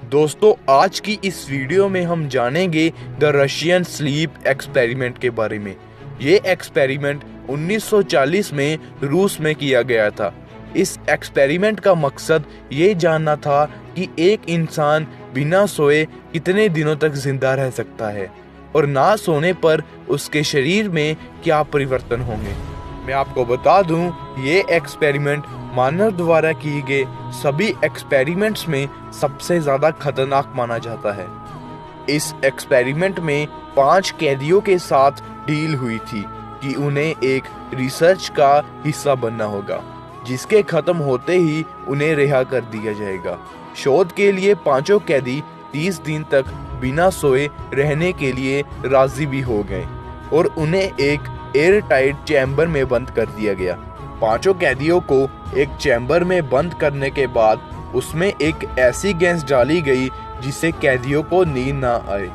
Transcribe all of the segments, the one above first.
दोस्तों, आज की इस वीडियो में हम जानेंगे द रशियन स्लीप एक्सपेरिमेंट के बारे में। ये एक्सपेरिमेंट 1940 में रूस में किया गया था। इस एक्सपेरिमेंट का मकसद ये जानना था कि एक इंसान बिना सोए कितने दिनों तक जिंदा रह सकता है और ना सोने पर उसके शरीर में क्या परिवर्तन होंगे। मैं आपको बता दूं, ये एक्सपेरिमेंट मानव द्वारा किए गए सभी एक्सपेरिमेंट्स में सबसे ज्यादा खतरनाक माना जाता है। इस एक्सपेरिमेंट में 5 कैदियों के साथ डील हुई थी कि उन्हें एक रिसर्च का हिस्सा बनना होगा, जिसके खत्म होते ही उन्हें रिहा कर दिया जाएगा। शोध के लिए 5 कैदी 30 दिन तक बिना सोए रहने के लिए राजी भी हो गए और उन्हें एक एयर टाइट चैम्बर में बंद कर दिया गया। 5 कैदियों को एक चैम्बर में बंद करने के बाद उसमें एक ऐसी गैस डाली गई जिससे कैदियों को नींद ना आए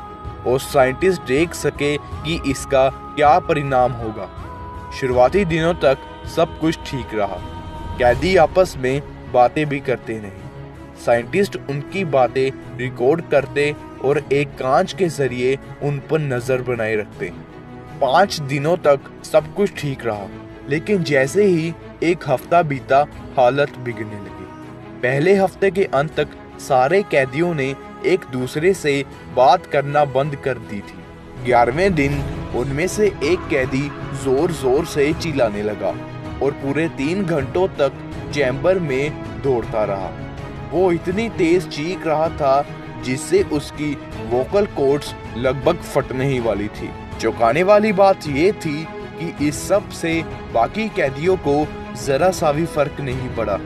और साइंटिस्ट देख सके कि इसका क्या परिणाम होगा। शुरुआती दिनों तक सब कुछ ठीक रहा। कैदी आपस में बातें भी करते नहीं। साइंटिस्ट उनकी बातें रिकॉर्ड करते और एक कांच के जरिए उन पर नजर बनाए रखते। 5 दिनों तक सब कुछ ठीक रहा, लेकिन जैसे ही एक हफ्ता बीता, हालत बिगड़ने लगी। पहले हफ्ते के अंत तक सारे कैदियों ने एक दूसरे से बात करना बंद कर दी थी। 11वें दिन उनमें से एक कैदी जोर जोर से चिल्लाने लगा और पूरे 3 घंटों तक चैम्बर में दौड़ता रहा। वो इतनी तेज चीख रहा था जिससे उसकी वोकल कॉर्ड्स लगभग फटने ही वाली थी। चौंकाने वाली बात ये थी कि इस सब से बाकी कैदियों को जरा सा भी फर्क नहीं पड़ा।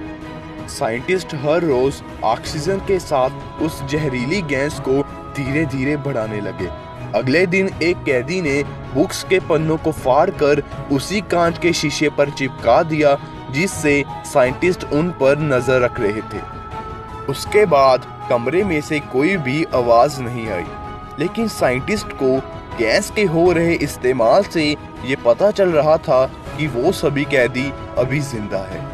साइंटिस्ट हर रोज ऑक्सीजन के साथ उस जहरीली गैस को धीरे धीरे बढ़ाने लगे। अगले दिन एक कैदी ने बुक्स के पन्नों को फाड़कर उसी कांच के शीशे पर चिपका दिया जिससे साइंटिस्ट उन पर नजर रख रहे थे। उसके बाद कमरे में से कोई भी आवाज नहीं आई, लेकिन साइंटिस्ट को गैस के हो रहे इस्तेमाल से ये पता चल रहा था कि वो सभी कैदी अभी जिंदा है।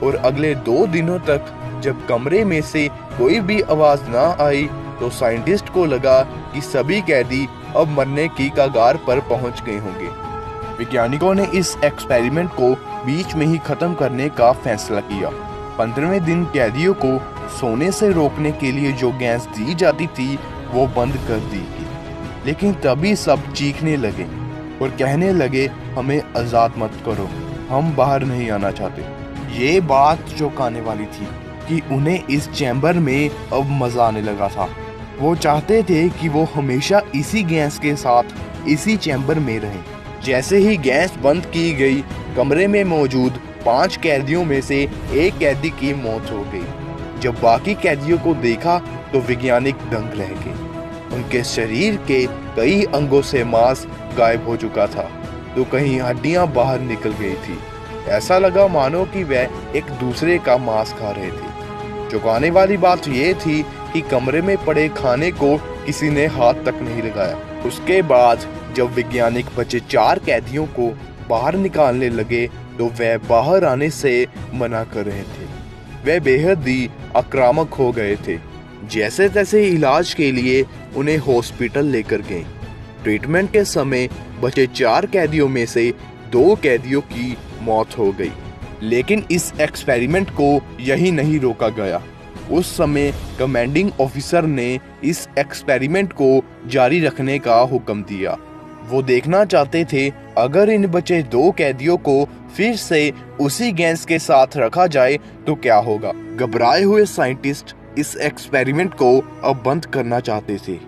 और अगले 2 दिनों तक जब कमरे में से कोई भी आवाज ना आई तो साइंटिस्ट को लगा कि सभी कैदी अब मरने की कगार पर पहुंच गए होंगे। वैज्ञानिकों ने इस एक्सपेरिमेंट को बीच में ही खत्म करने का फैसला किया। 15वें दिन कैदियों को सोने से रोकने के लिए जो गैस दी जाती थी वो बंद कर दी गई, लेकिन तभी सब चीखने लगे और कहने लगे, हमें आजाद मत करो, हम बाहर नहीं आना चाहते। ये बात चौंकाने वाली थी कि उन्हें इस चैम्बर में अब मजा आने लगा था। वो चाहते थे कि वो हमेशा इसी गैस के साथ इसी चैम्बर में रहें। जैसे ही गैस बंद की गई, कमरे में मौजूद 5 कैदियों में से एक कैदी की मौत हो गई। जब बाकी कैदियों को देखा तो वैज्ञानिक दंग रह गए। उनके शरीर के कई अंगों से मांस गायब हो चुका था तो कहीं हड्डियां बाहर निकल गई थी। ऐसा लगा मानो कि वह एक दूसरे का मांस खा रहे थे। चौंकाने वाली बात यह थी कि कमरे में पड़े खाने को किसी ने हाथ तक नहीं लगाया। उसके बाद जब वैज्ञानिक बचे 4 कैदियों को बाहर निकालने लगे तो वह बाहर आने से मना कर रहे थे। वह बेहद ही आक्रामक हो गए थे। जैसे तैसे इलाज के लिए उन्हें हॉस्पिटल लेकर गए। ट्रीटमेंट के समय बचे 4 कैदियों में से 2 कैदियों की मौत हो गई। लेकिन इस एक्सपेरिमेंट को यही नहीं रोका गया। उस समय कमांडिंग ऑफिसर ने इस एक्सपेरिमेंट को जारी रखने का हुक्म दिया। वो देखना चाहते थे अगर इन बचे 2 कैदियों को फिर से उसी गैस के साथ रखा जाए तो क्या होगा। घबराए हुए साइंटिस्ट इस एक्सपेरिमेंट को अब बंद करना चाहते थे,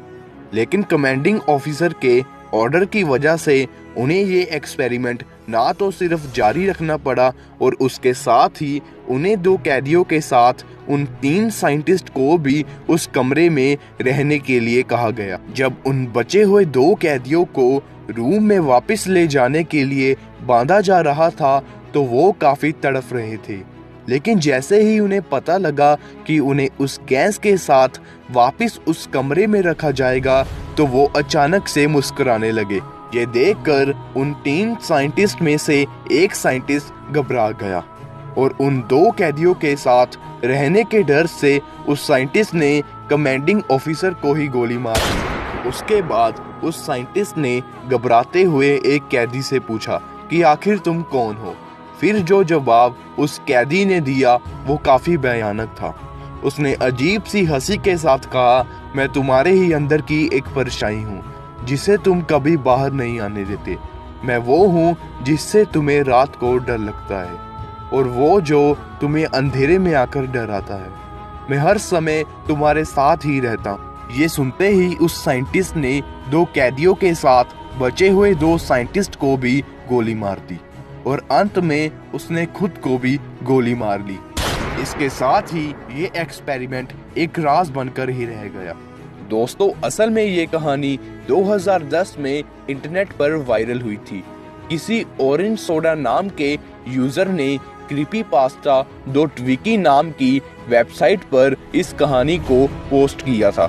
लेकिन कमांडिंग ऑफिसर के ऑर्डर की वजह से उन्हें ये एक्सपेरिमेंट ना तो सिर्फ जारी रखना पड़ा और उसके साथ ही उन्हें 2 कैदियों के साथ उन 3 साइंटिस्ट को भी उस कमरे में रहने के लिए कहा गया। जब उन बचे हुए 2 कैदियों को रूम में वापस ले जाने के लिए बांधा जा रहा था तो वो काफी तड़प रहे थे, लेकिन जैसे ही उन्हें पता लगा कि उन्हें उस गैस के साथ वापस उस कमरे में रखा जाएगा तो वो अचानक से मुस्कुराने लगे। ये देखकर उन 3 साइंटिस्ट में से एक साइंटिस्ट घबरा गया और उन 2 कैदियों के साथ रहने के डर से उस साइंटिस्ट ने कमांडिंग ऑफिसर को ही गोली मार दी। उसके बाद उस साइंटिस्ट ने घबराते हुए एक कैदी से पूछा कि आखिर तुम कौन हो। फिर जो जवाब उस कैदी ने दिया वो काफी भयानक था। उसने अजीब सी हंसी के साथ कहा, मैं तुम्हारे ही अंदर की एक परछाई हूँ जिसे तुम कभी बाहर नहीं आने देते। मैं वो हूँ जिससे तुम्हें रात को डर लगता है और वो जो तुम्हें अंधेरे में आकर डराता है। मैं हर समय तुम्हारे साथ ही रहता हूँ। ये सुनते ही उस साइंटिस्ट ने 2 कैदियों के साथ बचे हुए 2 साइंटिस्ट को भी गोली मार दी और अंत में उसने खुद को भी गोली मार ली। इसके साथ ही ये एक्सपेरिमेंट एक राज बनकर ही रह गया। दोस्तों, असल में ये कहानी 2010 में इंटरनेट पर वायरल हुई थी। किसी ऑरेंज सोडा नाम के यूजर ने creepypasta.wiki नाम की वेबसाइट पर इस कहानी को पोस्ट किया था।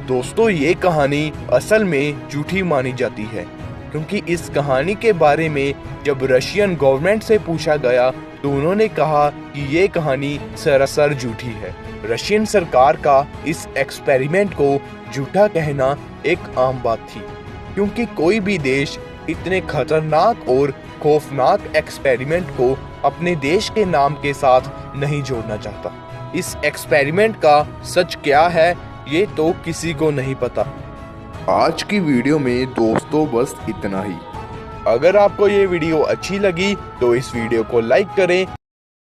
दोस्तों, ये कहानी असल में झूठी मानी जाती है क्योंकि इस कहानी के बारे में जब रशियन गवर्नमेंट से पूछा गया तो उन्होंने कहा कि ये कहानी सरासर झूठी है। रशियन सरकार का इस एक्सपेरिमेंट को झूठा कहना एक आम बात थी क्योंकि कोई भी देश इतने खतरनाक और खौफनाक एक्सपेरिमेंट को अपने देश के नाम के साथ नहीं जोड़ना चाहता। इस एक्सपेरिमेंट का सच क्या है ये तो किसी को नहीं पता। आज की वीडियो में दोस्तों बस इतना ही। अगर आपको ये वीडियो अच्छी लगी तो इस वीडियो को लाइक करें।